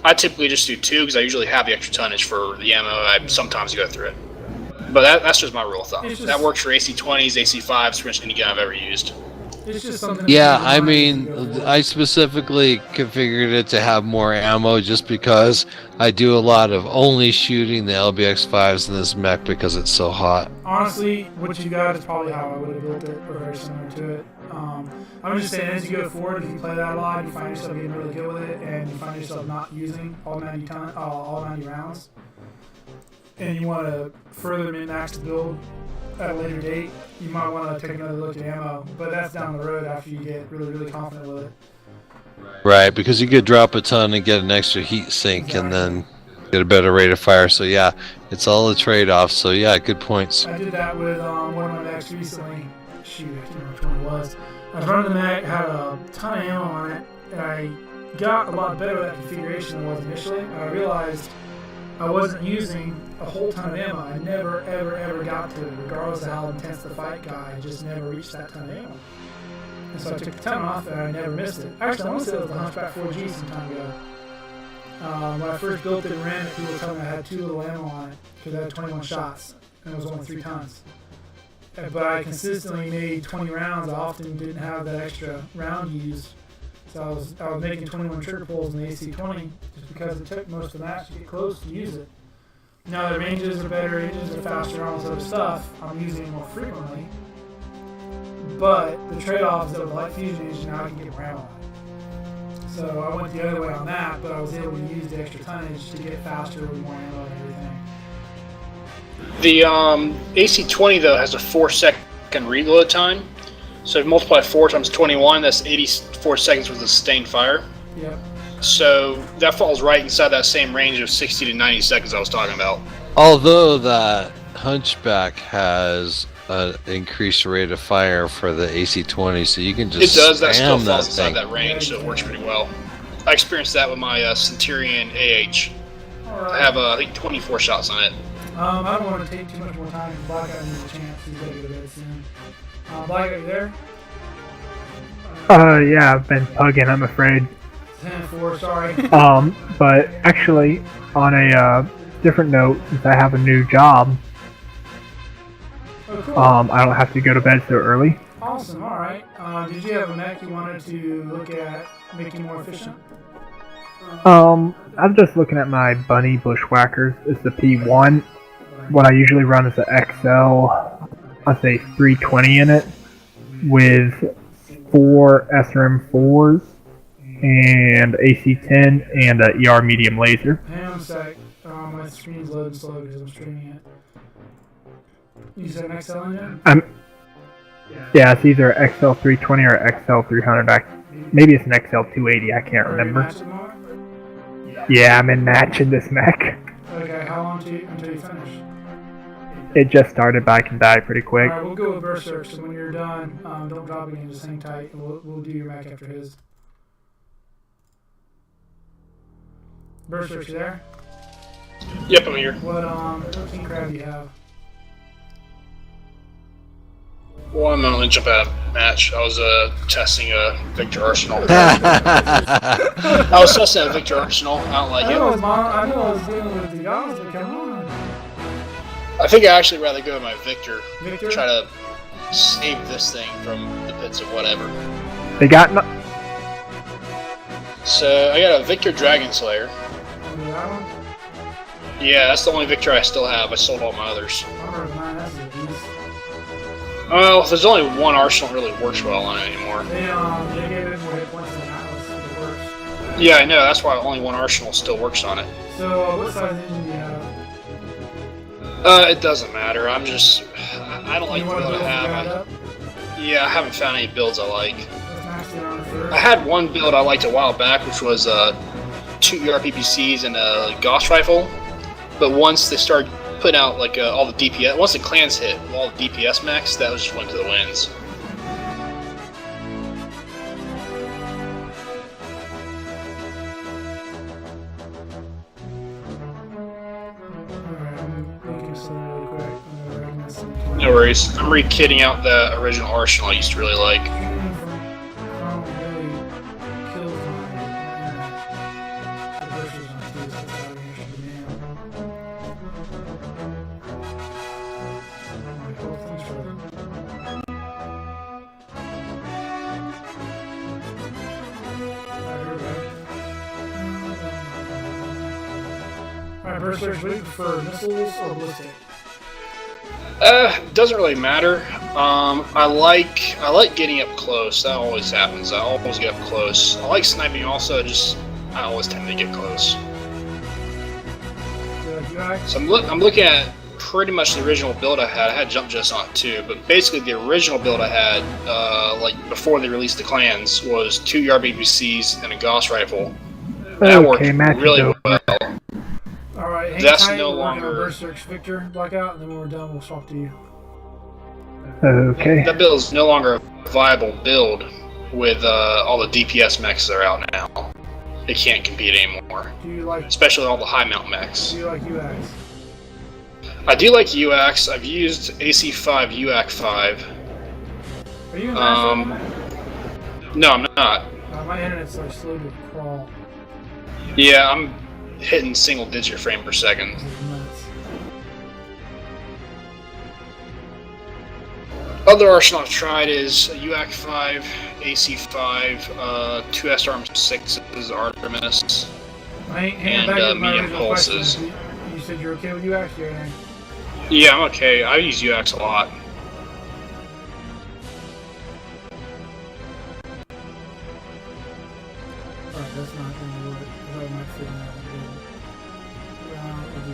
D: I typically just do 2 because I usually have the extra tonnage for the ammo. I sometimes go through it. But that's just my rule of thumb.
B: It's just-
D: That works for AC20s, AC5s, pretty much any gun I've ever used.
B: it's just something.
A: Yeah,
B: to
A: I
B: keep in mind
A: mean,
B: as you go
A: I specifically configured it to have more ammo just because I do a lot of only shooting the LBX5s in this mech because it's so hot.
B: Honestly, what you got is probably how I would have built it, or very similar to it. I'm just saying, as you go forward, if you play that a lot, you find yourself getting really good with it, and you find yourself not using all 90 rounds, and you want to further min-max the build at a later date, you might want to take another look at ammo. But that's down the road after you get really, really confident with it.
A: Right, because you could drop a ton and get an extra heat sink and then get a better rate of fire. So yeah, it's all a trade-off. So yeah, good points.
B: I did that with one of my mechs recently. Shoot, I can't remember which one it was. I was running the mech, had a ton of ammo on it, and I got a lot better with that configuration than I was initially. And I realized I wasn't using a whole ton of ammo. I never, ever got to it, regardless of how intense the fight got. I just never reached that ton of ammo. And so I took the ton off, and I never missed it. Actually, I want to say it was the Hunchback 4G some time ago. When I first built it and ran it, people told me I had too little ammo on it because I had 21 shots, and it was only 3 tons. But I consistently made 20 rounds. I often didn't have that extra round used. So I was making 21 trigger pulls in the AC-20 just because it took most of the match to get close to use it. Now the ranges are better, ranges are faster, all this other stuff. I'm using it more frequently. But the trade-off is that with light fusion engine, now I can get more ammo on it. So I went the other way on that, but I was able to use the extra tonnage to get faster with more ammo and everything.
D: The AC20 though has a 4-second reload time. So if you multiply 4 times 21, that's 84 seconds with a sustained fire.
B: Yep.
D: So that falls right inside that same range of 60 to 90 seconds I was talking about.
A: Although that Hunchback has an increased rate of fire for the AC-20, so you can
D: It
A: just
D: does, that still
A: spam
D: falls
A: that
D: inside
A: thing.
D: that range, so it works pretty well. I experienced that with my Centurion AH. I have, I think, 24 shots on it.
B: I don't want to take too much more time because Black Guy needs a chance. He's got to go to bed soon. Black Guy, you there?
E: Yeah, I've been pugging, I'm afraid.
B: 10-4, sorry.
E: But actually, on a different note, since I have a new job,
B: Oh, cool.
E: I don't have to go to bed so early.
B: Awesome, alright. Did you have a mech you wanted to look at making more efficient?
E: I'm just looking at my Bunny Bushwhackers. It's the P1. What I usually run is the XL, I'd say 320 in it, with 4 SRM4s, and AC-10, and a ER medium laser.
B: Hang on a sec. My screen's loading slow because I'm streaming it. You said an XL engine?
E: Yeah, it's either XL320 or XL300. Maybe it's an XL280, I can't remember. Yeah, I'm in match in this mech.
B: Okay, how long until you finish?
E: It just started, but I can die pretty quick.
B: Alright, we'll go with Berserk, so when you're done, don't drop again, just hang tight, and we'll do your mech after his. Berserk, you there?
D: Yep, I'm here.
B: What king crab do you have?
D: Well, I'm gonna jump out of match. I was testing a Victor Arsenal. I was testing a Victor Arsenal. I don't like
B: I knew
D: it.
B: I was dealing with the guys, but come on.
D: I think I'd actually rather go with my Victor.
B: Victor?
D: Try to save this thing from the pits of whatever.
E: They got
D: So I got a Victor Dragon Slayer.
B: That one?
D: Yeah, that's the only Victor I still have. I sold all my others.
B: I remember mine, that's a beast.
D: Well, there's only one Arsenal that really works well on it anymore.
B: They gave it more hit points than Atlas, it works.
D: Yeah, I know. That's why only one Arsenal still works on it.
B: So, what size engine do you have?
D: It doesn't matter. I don't like
B: You
D: the
B: want to
D: build
B: build
D: I
B: the guide
D: have.
B: up?
D: Yeah, I haven't found any builds I like.
B: Let's max it on first.
D: I had one build I liked a while back, which was 2 ER PPCs and a Gauss rifle. But once they started putting out like all the DPS. Once the clans hit, all the DPS mechs, that was just went to the winds. No worries. I'm re-kitting out the original arsenal I used to really like.
B: Alright, Berserkers, what do you prefer, missiles or ballistic?
D: Doesn't really matter. I like getting up close. That always happens. I always get up close. I like sniping also. I always tend to get close. So I'm looking at pretty much the original build I had. I had jump jets on it too, but basically the original build I had, like before they released the clans, was 2 BBCs and a Gauss rifle. That worked really well.
B: Alright, hang
D: That's
B: tight,
D: no
B: we're working on
D: longer-
B: Berserk's Victor blackout, and then when we're done, we'll swap to you.
E: Okay.
D: That build is no longer a viable build with all the DPS mechs that are out now. They can't compete anymore,
B: Do you like
D: especially all the high mount mechs.
B: UX?
D: I do like UX. I've used AC5 UAC 5.
B: Are you in that?
D: No, I'm not.
B: My internet's like slow to crawl.
D: Yeah, I'm hitting single digit frame per second.
B: This is nuts.
D: Other arsenal I've tried is UAC 5, AC5, 2 SRM6s, Artemis.
B: Hang
D: And,
B: back with my
D: medium
B: original
D: pulses.
B: question. You said you're okay with UX, or anything?
D: Yeah, I'm okay. I use UX a lot.
B: Alright, that's not gonna work. I thought I might figure out what to do. We'll do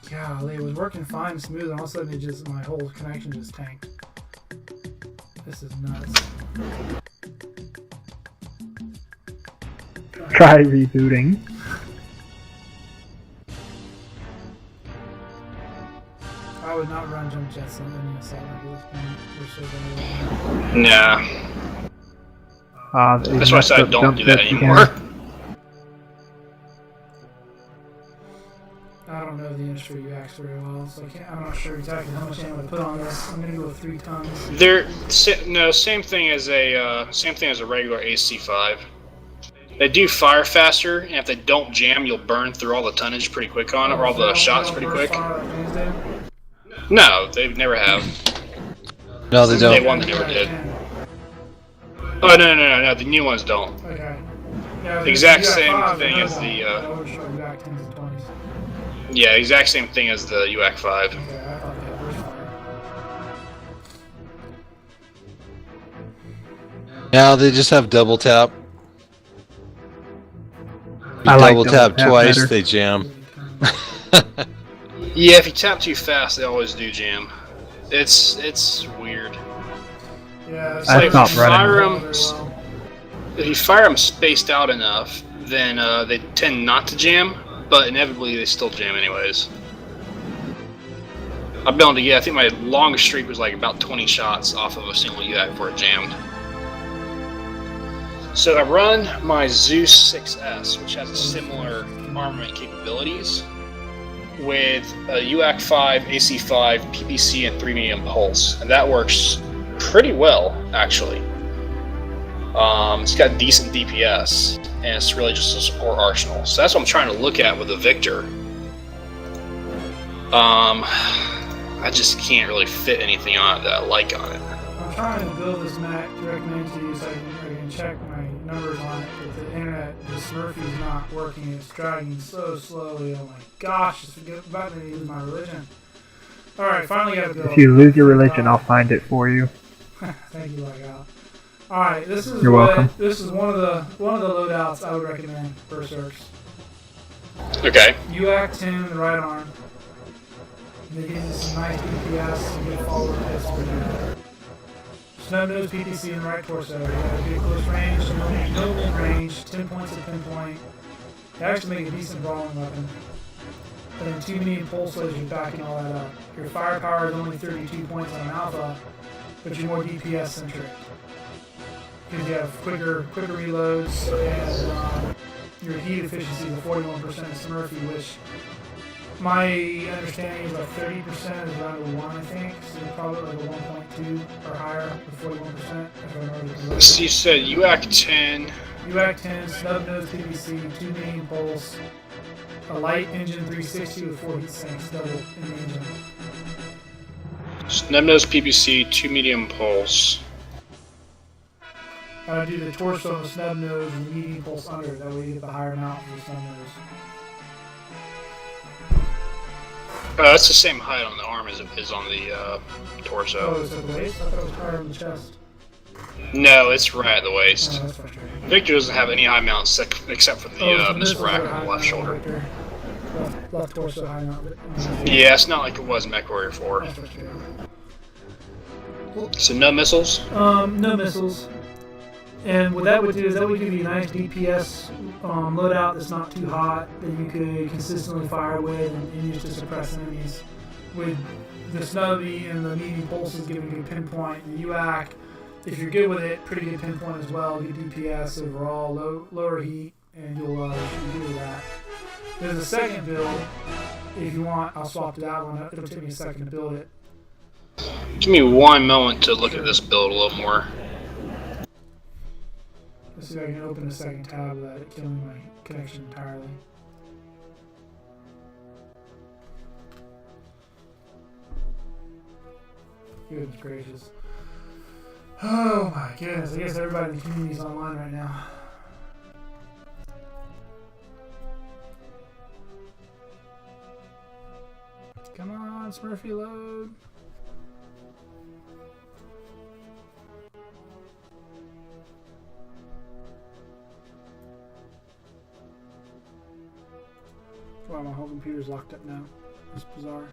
B: this. Golly, it was working fine and smooth, and all of a sudden my whole connection just tanked. This is nuts.
E: Try rebooting.
B: I would not run jump jets on any assault rifle at this point. We're so bad.
D: Nah. That's why I said I don't do that anymore.
B: I don't know the industry UX very well, so I'm not sure exactly how much ammo to put on this. I'm gonna go with 3 tons.
D: Same thing as a regular AC5. They do fire faster, and if they don't jam, you'll burn through all the tonnage pretty quick on it, or all the shots pretty quick. No, they never have.
A: No, they
D: Day
A: don't.
D: one, they never did. Oh no, the new ones don't.
B: Okay. Yeah,
D: The exact same
B: UX5,
D: thing
B: no,
D: as the
B: UX 10s and 20s.
D: yeah, exact same thing as the UAC 5.
B: Okay, I thought they had burst fire.
A: Now they just have double tap. You
E: I like
A: double tap
E: double tap
A: twice,
E: better.
A: they jam.
D: Yeah, if you tap too fast, they always do jam. It's weird.
B: Yeah,
D: It's
E: I
D: like if
E: stopped
D: you
E: running.
D: fire them, if you fire them spaced out enough, then they tend not to jam, but inevitably they still jam anyways. I've been able to get, I think my longest streak was like about 20 shots off of a single UAC before it jammed. So I run my Zeus 6S, which has a similar armament capabilities, with a UAC 5, AC5, PPC, and 3 medium pulse, and that works pretty well, actually. It's got decent DPS, and it's really just a support arsenal. So that's what I'm trying to look at with the Victor. I just can't really fit anything on it that I like on it.
B: I'm trying to build this Mech to recommend to you so I can check my numbers on it, but the internet, the Smurfy's not working. It's dragging so slowly. Oh my gosh, it's about to lose my religion. Alright, finally got to build.
E: If you lose your religion, I'll find it for you.
B: Thank you, Blackout. Alright, this is
E: You're welcome.
B: This is one of the loadouts I would recommend Berserks.
D: Okay.
B: UAC 10 in the right arm. They give you some nice DPS, some good forward pistol. Snub-nose PPC in the right torso. You got a good close range, no mid range, 10 points of pinpoint. They actually make a decent brawling weapon. And then 2 medium pulse lasers backing all that up. Your firepower is only 32 points on an alpha, but you're more DPS centric. Because you have quicker reloads, and your heat efficiency is 41% of Smurfy, which my understanding is like 30% is around a 1, I think. So probably like a 1.2 or higher with 41%. If I remember correctly.
D: So you said UAC 10.
B: UAC 10, snub nose PVC, 2 medium pulse, a light engine 360 with 4 heat sinks, double in the engine.
D: Snub nose PPC, 2 medium pulse.
B: I do the torso on the snub nose and the medium pulse under. That way you get the higher amount for the snub nose.
D: That's the same height on the arm as it is on the torso.
B: Oh, is it the waist? I thought it was higher on the chest.
D: No, it's right at the waist.
B: Oh, that's frustrating.
D: Victor doesn't have any high mounts except for the
B: So this
D: missile
B: is
D: rack
B: a
D: on
B: high
D: the left
B: mount
D: shoulder.
B: right there. Left torso high mount.
D: Yeah, it's not like it was in Mech Warrior 4.
B: That's frustrating.
D: So no missiles?
B: No missiles. And what that would do is that would give you a nice DPS loadout that's not too hot that you could consistently fire with and use to suppress enemies. With the snubby and the medium pulses giving you a pinpoint, the UAC, if you're good with it, pretty good pinpoint as well. Good DPS overall, lower heat, and you'll shoot good with that. There's a second build. If you want, I'll swap to that one. It'll take me a second to build it.
D: Give me one moment to look at this build a little more.
B: Let's see if I can open a second tab without it killing my connection entirely. Goodness gracious. Oh my goodness, I guess everybody in the community is online right now. Come on, Smurfy load. Wow, my whole computer's locked up now. It's bizarre.